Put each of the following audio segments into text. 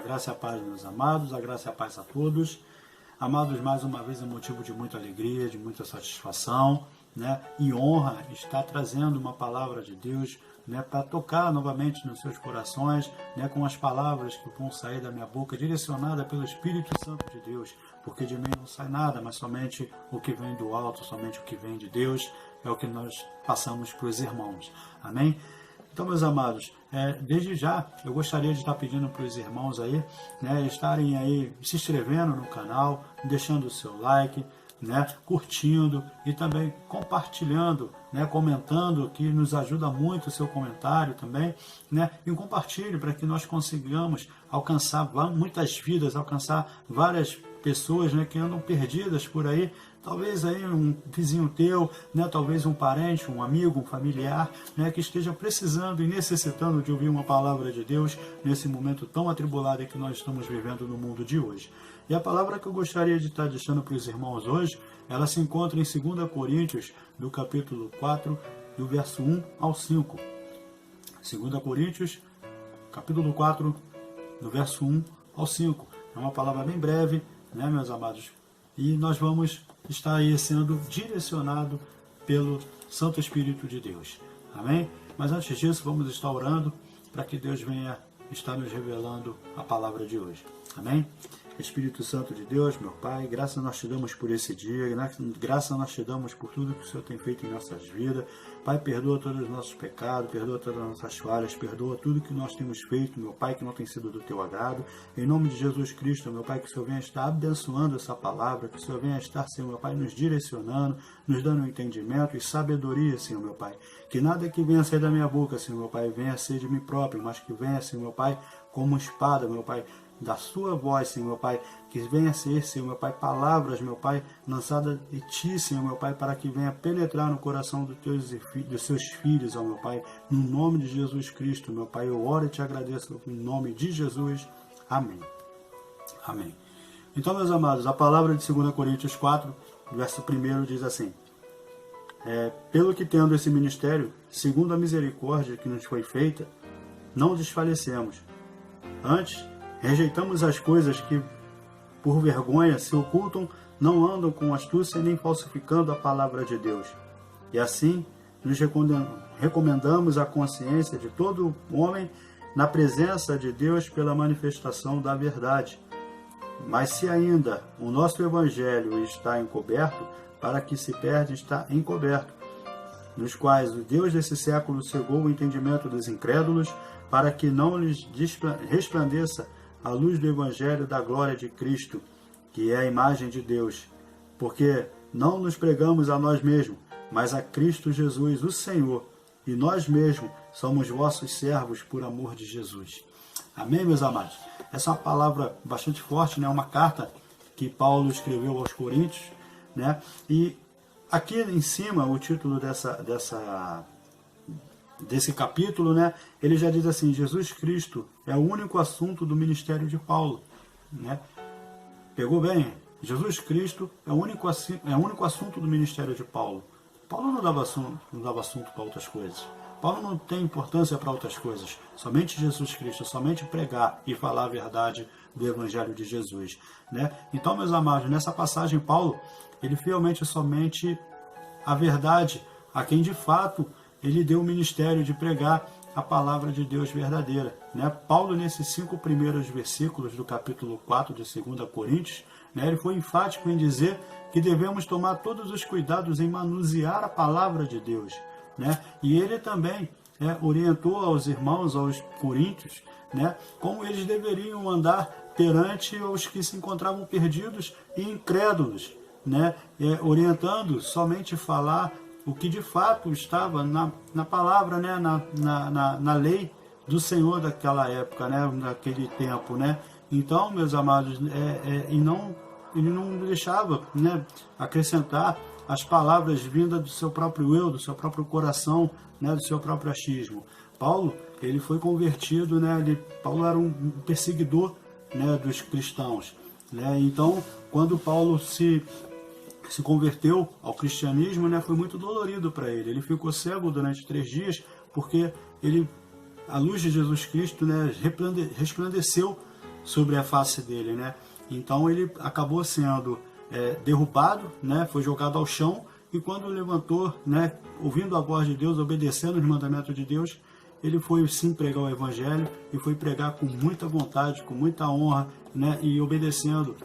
graça e a paz, meus amados, a graça e a paz a todos. Amados, mais uma vez é motivo de muita alegria, de muita satisfação, né? E honra estar trazendo uma palavra de Deus, né, para tocar novamente nos seus corações, né, com as palavras que vão sair da minha boca, direcionada pelo Espírito Santo de Deus, porque de mim não sai nada, mas somente o que vem do alto, somente o que vem de Deus, é o que nós passamos para os irmãos. Amém? Então, meus amados, desde já eu gostaria de estar pedindo para os irmãos aí, né, estarem aí se inscrevendo no canal, deixando o seu like, né, curtindo e também compartilhando, né, comentando, que nos ajuda muito o seu comentário também, né, e compartilhe para que nós consigamos alcançar muitas vidas, alcançar várias pessoas, né, que andam perdidas por aí, talvez aí um vizinho teu, né, talvez um parente, um amigo, um familiar, né, que esteja precisando e necessitando de ouvir uma palavra de Deus nesse momento tão atribulado que nós estamos vivendo no mundo de hoje. E a palavra que eu gostaria de estar deixando para os irmãos hoje, ela se encontra em 2 Coríntios, do capítulo 4, do verso 1 ao 5. 2 Coríntios, capítulo 4, do verso 1 ao 5. É uma palavra bem breve, né, meus amados? E nós vamos estar aí sendo direcionado pelo Santo Espírito de Deus. Amém? Mas antes disso, vamos estar orando para que Deus venha estar nos revelando a palavra de hoje. Amém? Espírito Santo de Deus, meu Pai, graças nós te damos por esse dia, graças nós te damos por tudo que o Senhor tem feito em nossas vidas. Pai, perdoa todos os nossos pecados, perdoa todas as nossas falhas, perdoa tudo que nós temos feito, meu Pai, que não tem sido do teu agrado. Em nome de Jesus Cristo, meu Pai, que o Senhor venha estar abençoando essa palavra, que o Senhor venha estar, Senhor, meu Pai, nos direcionando, nos dando entendimento e sabedoria, Senhor, meu Pai. Que nada que venha sair da minha boca, Senhor, meu Pai, venha ser de mim próprio, mas que venha, Senhor, meu Pai, como espada, meu Pai, da sua voz, Senhor, meu Pai, que venha ser, Senhor, meu Pai, palavras, meu Pai, lançadas de Ti, Senhor, meu Pai, para que venha penetrar no coração dos seus filhos, ó meu Pai, no nome de Jesus Cristo, meu Pai, eu oro e te agradeço em nome de Jesus, amém. Amém. Então, meus amados, a palavra de 2 Coríntios 4, verso 1 diz assim: pelo que tendo esse ministério, segundo a misericórdia que nos foi feita, não desfalecemos. Antes, rejeitamos as coisas que, por vergonha, se ocultam, não andam com astúcia nem falsificando a palavra de Deus. E assim, nos recomendamos a consciência de todo homem na presença de Deus pela manifestação da verdade. Mas se ainda o nosso Evangelho está encoberto, para que se perde está encoberto, nos quais o Deus desse século cegou o entendimento dos incrédulos, para que não lhes resplandeça a luz do Evangelho da glória de Cristo, que é a imagem de Deus. Porque não nos pregamos a nós mesmos, mas a Cristo Jesus, o Senhor, e nós mesmos somos vossos servos por amor de Jesus. Amém, meus amados? Essa é uma palavra bastante forte, né? Uma carta que Paulo escreveu aos Coríntios, né? E aqui em cima, o título desse capítulo, né, ele já diz assim: Jesus Cristo é o único assunto do ministério de Paulo, né? Pegou bem? Jesus Cristo é o único assunto do ministério de Paulo. Paulo não dava assunto para outras coisas. Paulo não tem importância para outras coisas. Somente Jesus Cristo, somente pregar e falar a verdade do Evangelho de Jesus, né? Então, meus amados, nessa passagem, Paulo, ele fielmente somente a verdade a quem de fato ele deu o ministério de pregar a palavra de Deus verdadeira, né? Paulo, nesses 5 primeiros versículos do capítulo 4 de 2 Coríntios, né, ele foi enfático em dizer que devemos tomar todos os cuidados em manusear a palavra de Deus, né? E ele também orientou aos irmãos, aos coríntios, né, como eles deveriam andar perante os que se encontravam perdidos e incrédulos, né? Orientando somente falar o que de fato estava na palavra, né? na lei do Senhor daquela época, né? Naquele tempo, né? Então, meus amados, ele não deixava, né, acrescentar as palavras vindas do seu próprio eu, do seu próprio coração, né, do seu próprio achismo. Paulo, ele foi convertido, né? Paulo era um perseguidor, né, dos cristãos, né? Então, quando Paulo se converteu ao cristianismo, né, foi muito dolorido para ele. Ele ficou cego durante 3 dias, porque a luz de Jesus Cristo, né, resplandeceu sobre a face dele, né? Então ele acabou sendo derrubado, né? Foi jogado ao chão, e quando levantou, né, ouvindo a voz de Deus, obedecendo os mandamentos de Deus, ele foi sim pregar o Evangelho, e foi pregar com muita vontade, com muita honra, né, e obedecendo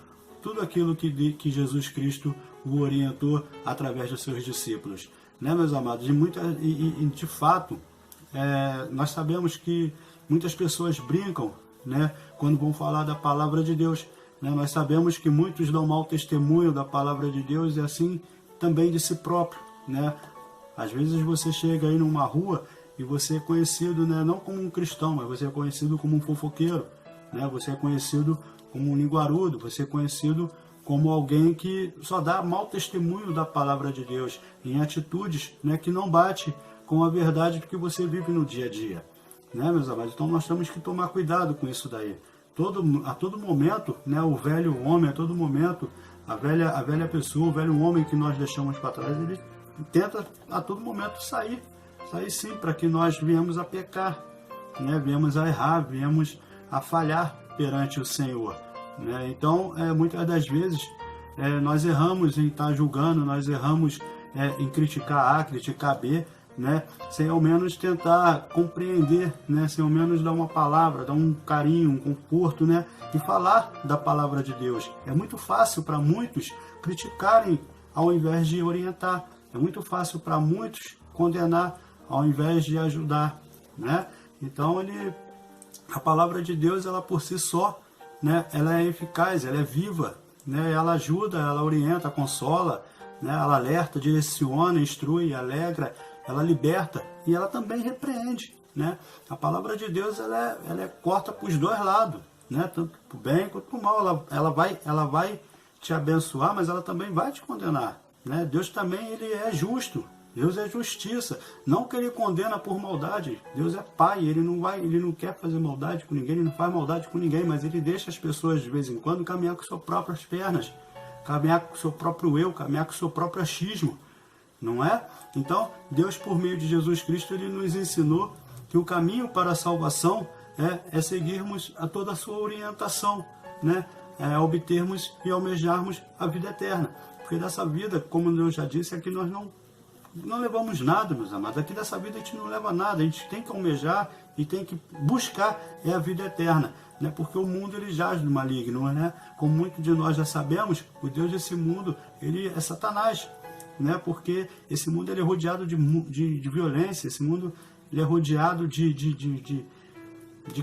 tudo aquilo que Jesus Cristo o orientou através dos seus discípulos. Né, meus amados? E de fato, nós sabemos que muitas pessoas brincam, né, quando vão falar da palavra de Deus. Né? Nós sabemos que muitos dão mau testemunho da palavra de Deus e assim também de si próprio. Né? Às vezes você chega aí numa rua e você é conhecido, né, não como um cristão, mas você é conhecido como um fofoqueiro. Né? Você é conhecido como um linguarudo, você é conhecido como alguém que só dá mau testemunho da palavra de Deus em atitudes, né, que não bate com a verdade que você vive no dia a dia. Né, meus amados? Então nós temos que tomar cuidado com isso daí. A todo momento, né, o velho homem, a todo momento, a velha pessoa, o velho homem que nós deixamos para trás, ele tenta a todo momento sair sim, para que nós viemos a pecar, né, viemos a errar, viemos a falhar perante o Senhor. Né? Então, muitas das vezes, nós erramos em estar julgando, nós erramos em criticar A, criticar B, né? Sem ao menos tentar compreender, né? Sem ao menos dar uma palavra, dar um carinho, um conforto, né? E falar da palavra de Deus. É muito fácil para muitos criticarem ao invés de orientar. É muito fácil para muitos condenar ao invés de ajudar, né? Então, a palavra de Deus, ela por si só, né? Ela é eficaz, ela é viva, né? Ela ajuda, ela orienta, consola, né? Ela alerta, direciona, instrui, alegra, ela liberta e ela também repreende, né? A palavra de Deus, ela é corta para os dois lados, né? Tanto para o bem quanto para o mal. Ela vai te abençoar, mas ela também vai te condenar, né? Deus também, ele é justo. Deus é justiça. Não que ele condena por maldade. Deus é pai, ele não quer fazer maldade com ninguém, ele não faz maldade com ninguém, mas ele deixa as pessoas de vez em quando caminhar com suas próprias pernas, caminhar com o seu próprio eu, caminhar com o seu próprio achismo. Não é? Então, Deus, por meio de Jesus Cristo, ele nos ensinou que o caminho para a salvação é seguirmos a toda a sua orientação, né? Obtermos e almejarmos a vida eterna. Porque dessa vida, como eu já disse, aqui nós não levamos nada, meus amados. Aqui dessa vida a gente não leva nada. A gente tem que almejar e tem que buscar a vida eterna, né? Porque o mundo, ele jaz do maligno, né? Como muitos de nós já sabemos, o Deus desse mundo, ele é Satanás. Né? Porque esse mundo, ele é rodeado de violência, esse mundo, ele é rodeado de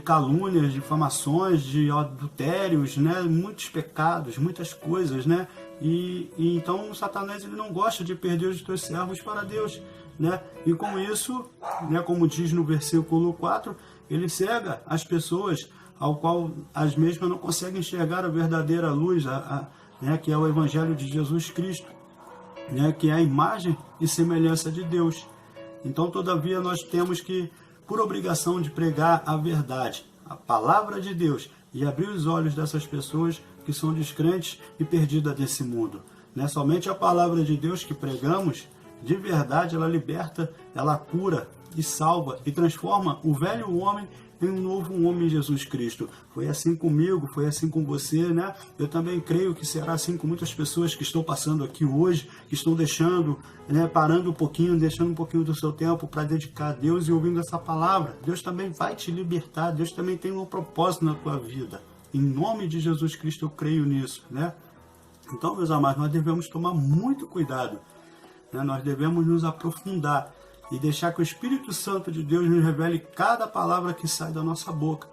calúnias, de difamações, de adultérios, né? Muitos pecados, muitas coisas, né? E então o Satanás, ele não gosta de perder os teus servos para Deus, né? E com isso, né, como diz no versículo 4, ele cega as pessoas, ao qual as mesmas não conseguem enxergar a verdadeira luz, né, que é o Evangelho de Jesus Cristo, né, que é a imagem e semelhança de Deus. Então, todavia, nós temos que, por obrigação de pregar a verdade, a palavra de Deus, e abrir os olhos dessas pessoas que são descrentes e perdidas desse mundo. Né? Somente a palavra de Deus que pregamos, de verdade, ela liberta, ela cura e salva e transforma o velho homem em um novo homem, Jesus Cristo. Foi assim comigo, foi assim com você, né? Eu também creio que será assim com muitas pessoas que estão passando aqui hoje, que estão deixando, né, parando um pouquinho, deixando um pouquinho do seu tempo para dedicar a Deus e ouvindo essa palavra. Deus também vai te libertar, Deus também tem um propósito na tua vida. Em nome de Jesus Cristo eu creio nisso, né? Então, meus amados, nós devemos tomar muito cuidado, né? Nós devemos nos aprofundar e deixar que o Espírito Santo de Deus nos revele cada palavra que sai da nossa boca.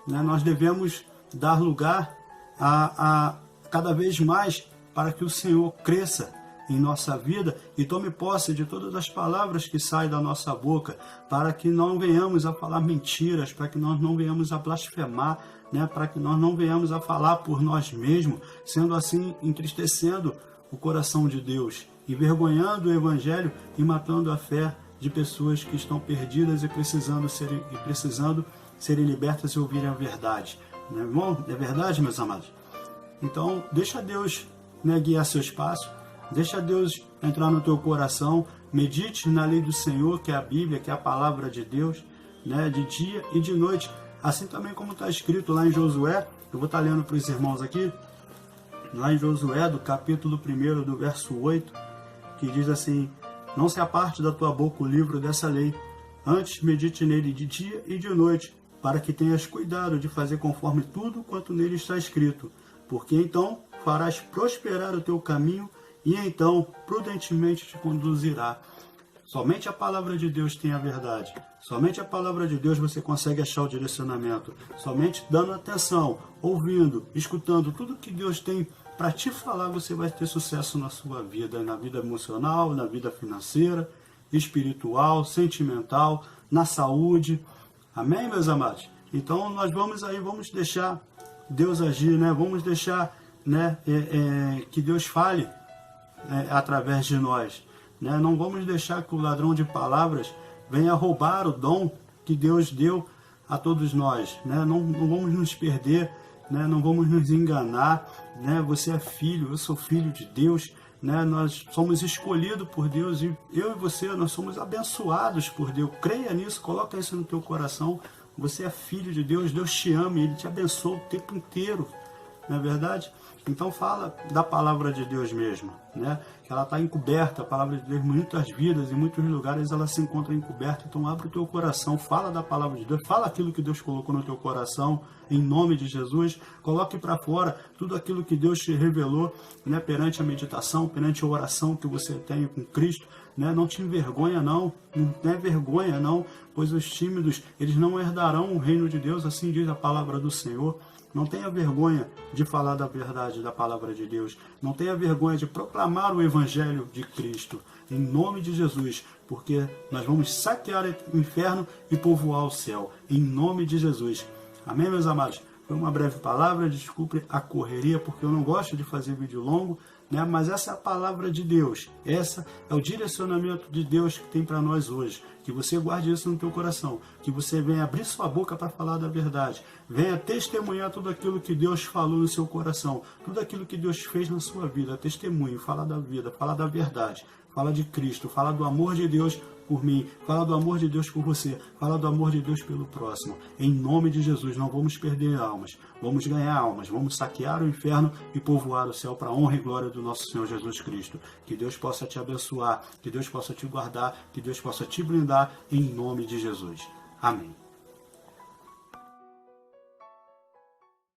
Né? Nós devemos dar lugar a cada vez mais para que o Senhor cresça em nossa vida e tome posse de todas as palavras que saem da nossa boca, para que não venhamos a falar mentiras, para que nós não venhamos a blasfemar, né? Para que nós não venhamos a falar por nós mesmos, sendo assim entristecendo o coração de Deus, envergonhando o Evangelho e matando a fé de pessoas que estão perdidas e precisando serem libertas e ouvirem a verdade. Não é bom? É verdade, meus amados? Então, deixa Deus, né, guiar seus passos, deixa Deus entrar no teu coração, medite na lei do Senhor, que é a Bíblia, que é a palavra de Deus, né, de dia e de noite. Assim também como está escrito lá em Josué, Eu vou estar lendo para os irmãos aqui, lá em Josué, do capítulo 1, do verso 8, que diz assim: não se aparte da tua boca o livro dessa lei, antes medite nele de dia e de noite, para que tenhas cuidado de fazer conforme tudo quanto nele está escrito, porque então farás prosperar o teu caminho e então prudentemente te conduzirá. Somente a palavra de Deus tem a verdade. Somente a palavra de Deus você consegue achar o direcionamento. Somente dando atenção, ouvindo, escutando tudo que Deus tem para te falar, você vai ter sucesso na sua vida, na vida emocional, na vida financeira, espiritual, sentimental, na saúde. Amém, meus amados? Então nós vamos deixar Deus agir, né? Vamos deixar, né, que Deus fale através de nós. Né? Não vamos deixar que o ladrão de palavras venha roubar o dom que Deus deu a todos nós. Né? Não vamos nos perder, né? Não vamos nos enganar. Né? Você é filho, eu sou filho de Deus. Né? Nós somos escolhidos por Deus e eu e você, nós somos abençoados por Deus. Creia nisso, coloca isso no teu coração. Você é filho de Deus, Deus te ama e Ele te abençoa o tempo inteiro. Não é verdade? Então fala da palavra de Deus mesmo, né? Que ela está encoberta, a palavra de Deus, em muitas vidas, em muitos lugares ela se encontra encoberta. Então abre o teu coração, fala da palavra de Deus, fala aquilo que Deus colocou no teu coração, em nome de Jesus. Coloque para fora tudo aquilo que Deus te revelou, né? Perante a meditação, perante a oração que você tem com Cristo. Né? Não te envergonha não é vergonha não, pois os tímidos, eles não herdarão o reino de Deus, assim diz a palavra do Senhor. Não tenha vergonha de falar da verdade da palavra de Deus. Não tenha vergonha de proclamar o Evangelho de Cristo, em nome de Jesus, porque nós vamos saquear o inferno e povoar o céu, em nome de Jesus. Amém, meus amados? Foi uma breve palavra, desculpe a correria, porque eu não gosto de fazer vídeo longo, né? Mas essa é a palavra de Deus, essa é o direcionamento de Deus que tem para nós hoje. Que você guarde isso no teu coração, que você venha abrir sua boca para falar da verdade, venha testemunhar tudo aquilo que Deus falou no seu coração, tudo aquilo que Deus fez na sua vida. Testemunhe, fala da vida, fala da verdade, fala de Cristo, fala do amor de Deus por mim, fala do amor de Deus por você, fala do amor de Deus pelo próximo. Em nome de Jesus, não vamos perder almas, vamos ganhar almas, vamos saquear o inferno e povoar o céu para a honra e glória do nosso Senhor Jesus Cristo. Que Deus possa te abençoar, que Deus possa te guardar, que Deus possa te blindar, em nome de Jesus. Amém.